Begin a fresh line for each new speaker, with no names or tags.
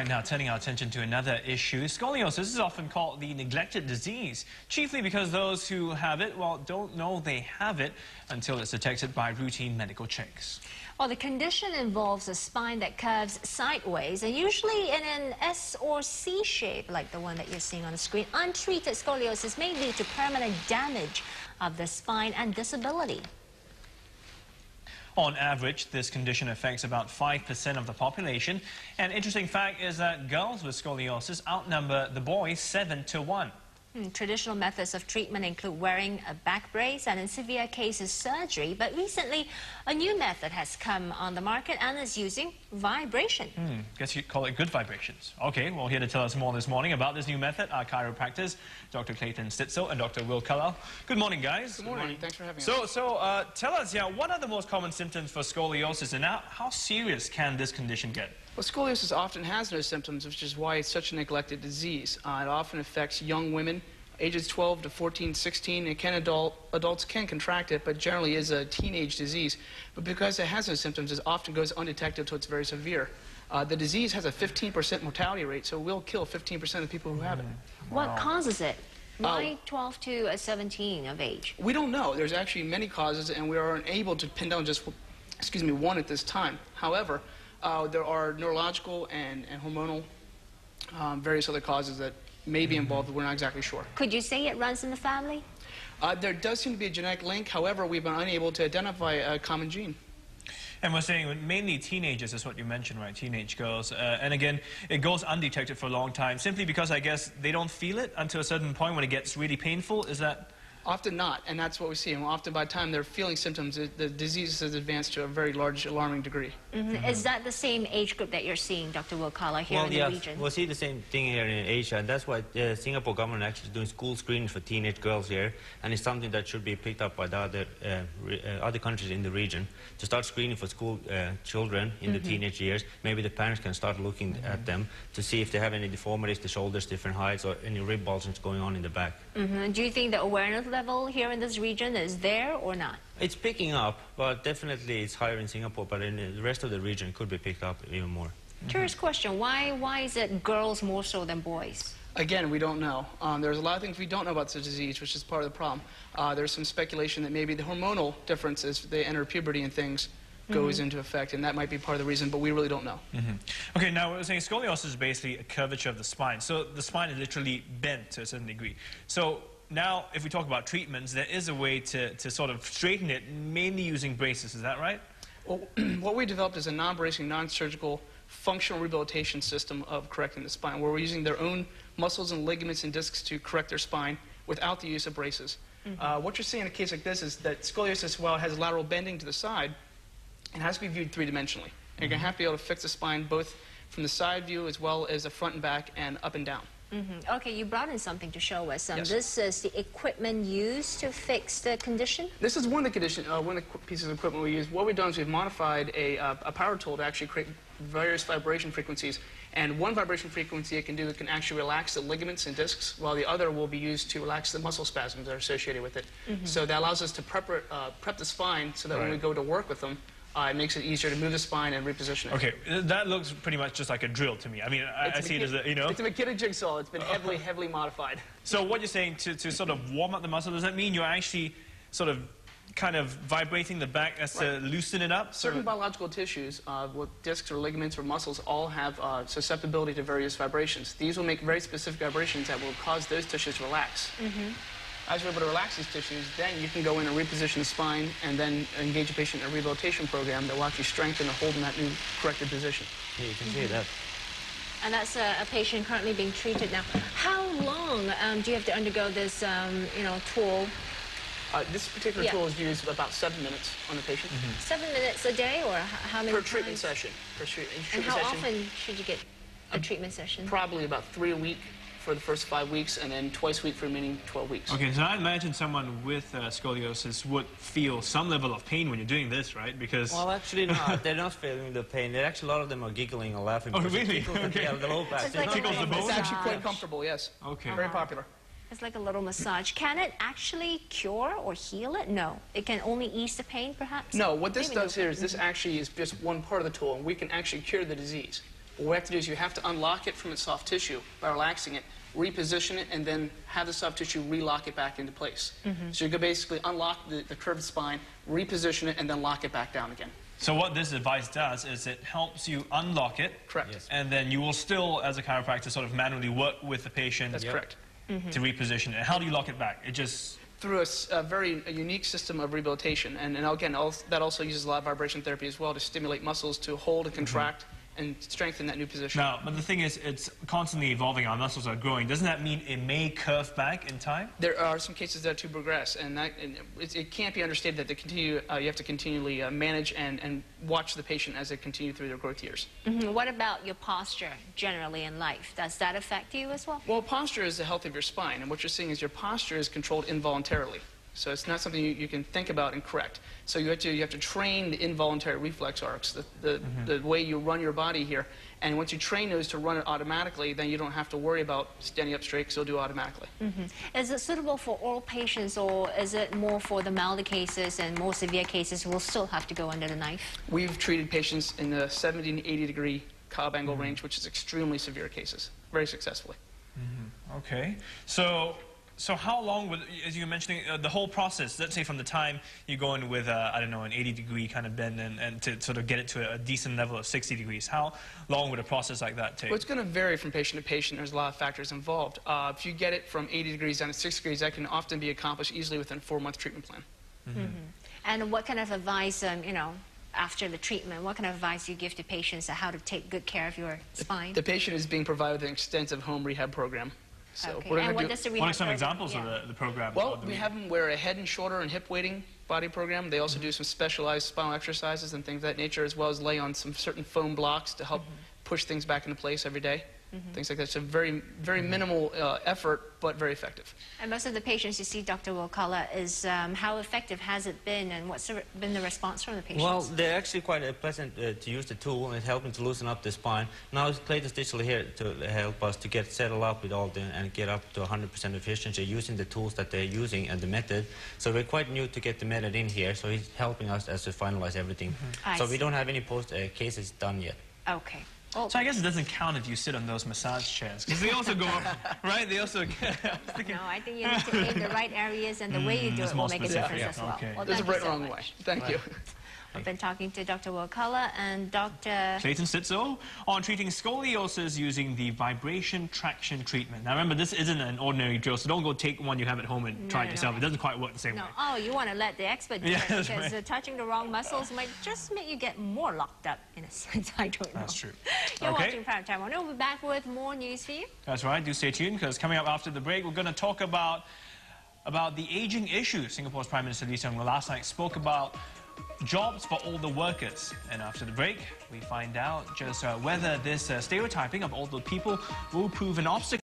Right now, turning our attention to another issue. Scoliosis is often called the neglected disease, chiefly because those who have it, well, don't know they have it until it's detected by routine medical checks.
Well, the condition involves a spine that curves sideways and usually in an S or C shape like the one that you're seeing on the screen. Untreated scoliosis may lead to permanent damage of the spine and disability.
On average, this condition affects about 5% of the population. An interesting fact is that girls with scoliosis outnumber the boys 7 to 1.
Traditional methods of treatment include wearing a back brace and in severe cases surgery, but recently a new method has come on the market and is using vibration.
Guess you'd call it good vibrations. Okay, well, here to tell us more this morning about this new method are chiropractors Dr. Clayton Stitzel and Dr. Will Carlisle. Good morning, guys.
Good morning. Thanks for having
us. Tell us, what are the most common symptoms for scoliosis and how serious can this condition get?
Well, scoliosis often has no symptoms, which is why it's such a neglected disease. It often affects young women, ages 12 to 14, 16, and adults can contract it, but generally is a teenage disease. But because it has no symptoms, it often goes undetected until it's very severe. The disease has a 15% mortality rate, so it will kill 15% of the people who have it.
What causes it? Why 12 to 17 of age?
We don't know. There's actually many causes, and we are unable to pin down just, one at this time. However, there are neurological and hormonal various other causes that may be involved, but we're not exactly sure.
Could you say it runs in the family?
There does seem to be a genetic link. However, we've been unable to identify a common gene.
And we're saying mainly teenagers is what you mentioned, right? Teenage girls. And again, it goes undetected for a long time, simply because I guess they don't feel it until a certain point when it gets really painful. Is that...
Often not, and that's what we see. And often by the time they're feeling symptoms, the disease has advanced to a very large, alarming degree.
Is that the same age group that you're seeing, Dr. Will Carlisle, here in the region?
We'll see the same thing here in Asia, and that's why the Singapore government actually is doing school screenings for teenage girls here, and it's something that should be picked up by the other countries in the region to start screening for school children in the teenage years. Maybe the parents can start looking at them to see if they have any deformities, the shoulders, different heights, or any rib bulgings going on in the back.
Do you think the awareness level here in this region is there or not?
It's picking up, but definitely it's higher in Singapore, but in the rest of the region it could be picked up even more.
Curious question, why is it girls more so than boys?
Again, we don't know. There's a lot of things we don't know about the disease, which is part of the problem. There's some speculation that maybe the hormonal differences, they enter puberty and things, goes into effect, and that might be part of the reason, but we really don't know.
Okay, now we're saying scoliosis is basically a curvature of the spine. So the spine is literally bent to a certain degree. So now, if we talk about treatments, there is a way to sort of straighten it, mainly using braces. Is that right?
Well, what we developed is a non-bracing, non-surgical, functional rehabilitation system of correcting the spine, where we're using their own muscles and ligaments and discs to correct their spine without the use of braces. What you're seeing in a case like this is that scoliosis, while it has lateral bending to the side, it has to be viewed three-dimensionally. And you're going to have to be able to fix the spine both from the side view as well as the front and back and up and down.
Okay, you brought in something to show us.
Yes.
This is the equipment used to fix the condition?
This is one of the pieces of equipment we use. What we've done is we've modified a power tool to actually create various vibration frequencies. And one vibration frequency it can actually relax the ligaments and discs, while the other will be used to relax the muscle spasms that are associated with it. So that allows us to prep the spine so that when we go to work with them, it makes it easier to move the spine and reposition it.
Okay, that looks pretty much just like a drill to me. I mean, I see it as a,
It's a McKinney jigsaw. It's been heavily modified.
So what you're saying, to sort of warm up the muscle, does that mean you're actually sort of kind of vibrating the back as to loosen it up?
Certain biological tissues, with discs or ligaments or muscles, all have susceptibility to various vibrations. These will make very specific vibrations that will cause those tissues to relax. As you're able to relax these tissues, then you can go in and reposition the spine and then engage a patient in a rehabilitation program that will actually strengthen and hold in that new corrected position.
Yeah, you can see that.
And that's a patient currently being treated now. How long do you have to undergo this, tool?
This particular tool is used about 7 minutes on the patient.
7 minutes a day, or how many
per treatment session.
And how often should you get a treatment session?
Probably about 3 a week for the first 5 weeks, and then twice a week for the remaining 12 weeks.
Okay, so I imagine someone with scoliosis would feel some level of pain when you're doing this, right? Because...
Well, actually not. They're not feeling the pain. Actually, a lot of them are giggling or laughing.
Oh, really?
Okay. The low back.
It's like
tickles the bone?
It's actually quite comfortable, yes.
Okay.
Very popular.
It's like a little massage. Can it actually cure or heal it? No. It can only ease the pain, perhaps?
No, what this does here is this actually is just one part of the tool, and we can actually cure the disease. What we have to do is you have to unlock it from its soft tissue by relaxing it, reposition it, and then have the soft tissue relock it back into place. So you can basically unlock the curved spine, reposition it, and then lock it back down again.
So what this device does is it helps you unlock it.
Correct.
Yes.
And then you will still, as a chiropractor, sort of manually work with the patient.
That's correct.
To reposition it. How do you lock it back? It just...
Through a very unique system of rehabilitation. And again, that also uses a lot of vibration therapy as well to stimulate muscles to hold and contract and strengthen that new position.
Now, but the thing is, it's constantly evolving. Our muscles are growing. Doesn't that mean it may curve back in time?
There are some cases that to progress, and it can't be understated that you have to continually manage and watch the patient as they continue through their growth years.
What about your posture generally in life? Does that affect you as well?
Well, posture is the health of your spine, and what you're seeing is your posture is controlled involuntarily. So it's not something you can think about and correct. So you have to train the involuntary reflex arcs, the way you run your body here. And once you train those to run it automatically, then you don't have to worry about standing up straight, because it'll do it automatically.
Is it suitable for all patients, or is it more for the milder cases and more severe cases who will still have to go under the knife?
We've treated patients in the 70 to 80 degree Cobb angle range, which is extremely severe cases, very successfully.
Okay. So how long would, as you were mentioning, the whole process, let's say from the time you go in with, I don't know, an 80-degree kind of bend and to sort of get it to a decent level of 60 degrees, how long would a process like that take?
Well, it's going to vary from patient to patient. There's a lot of factors involved. If you get it from 80 degrees down to 60 degrees, that can often be accomplished easily within a 4-month treatment plan.
And what kind of advice, after the treatment, what kind of advice do you give to patients on how to take good care of your spine?
The patient is being provided with an extensive home rehab program. So
Okay.
we're
And
gonna
what
do,
does the
What
rehab
are some
program-
examples
yeah.
of the program?
well, we have them wear a head and shoulder and hip weighting body program. They also do some specialized spinal exercises and things of that nature, as well as lay on some certain foam blocks to help push things back into place every day. Things like that. So very, very minimal effort, but very effective.
And most of the patients you see, Dr. Wilcala, is how effective has it been, and what's been the response from the patients?
Well, they're actually quite pleasant to use the tool, and it's helping to loosen up the spine. Now Clayton's digital here to help us to get settled up with all the, and get up to 100% efficiency using the tools that they're using and the method. So we're quite new to get the method in here, so he's helping us as to finalize everything. So we don't have any post cases done yet.
Okay. Oh,
So I guess it doesn't count if you sit on those massage chairs, because they also go up, right? They also...
no, I think you need to aim the right areas, and the way you do
it's
it
more
will make a
specific.
difference as well.
Okay.
Well,
There's a
thank you
right
so
wrong
much.
way. Thank you.
I've been talking to Dr. Wilcala and Dr.
Clayton Stitzel on treating scoliosis using the vibration traction treatment. Now remember, this isn't an ordinary drill, so don't go take one you have at home and try it yourself. It doesn't quite work the same
No,
way.
oh, you want to let the expert do
Yeah,
it,
that's
because
right.
touching the wrong muscles might just make you get more locked up, in a sense. I don't know.
That's true.
You're
Okay.
watching Primetime. We'll be back with more news for you.
That's right. Do stay tuned, because coming up after the break, we're going to talk about the aging issue. Singapore's Prime Minister Lee Hsien Loong last night spoke about jobs for older workers. And after the break, we find out just whether this stereotyping of older people will prove an obstacle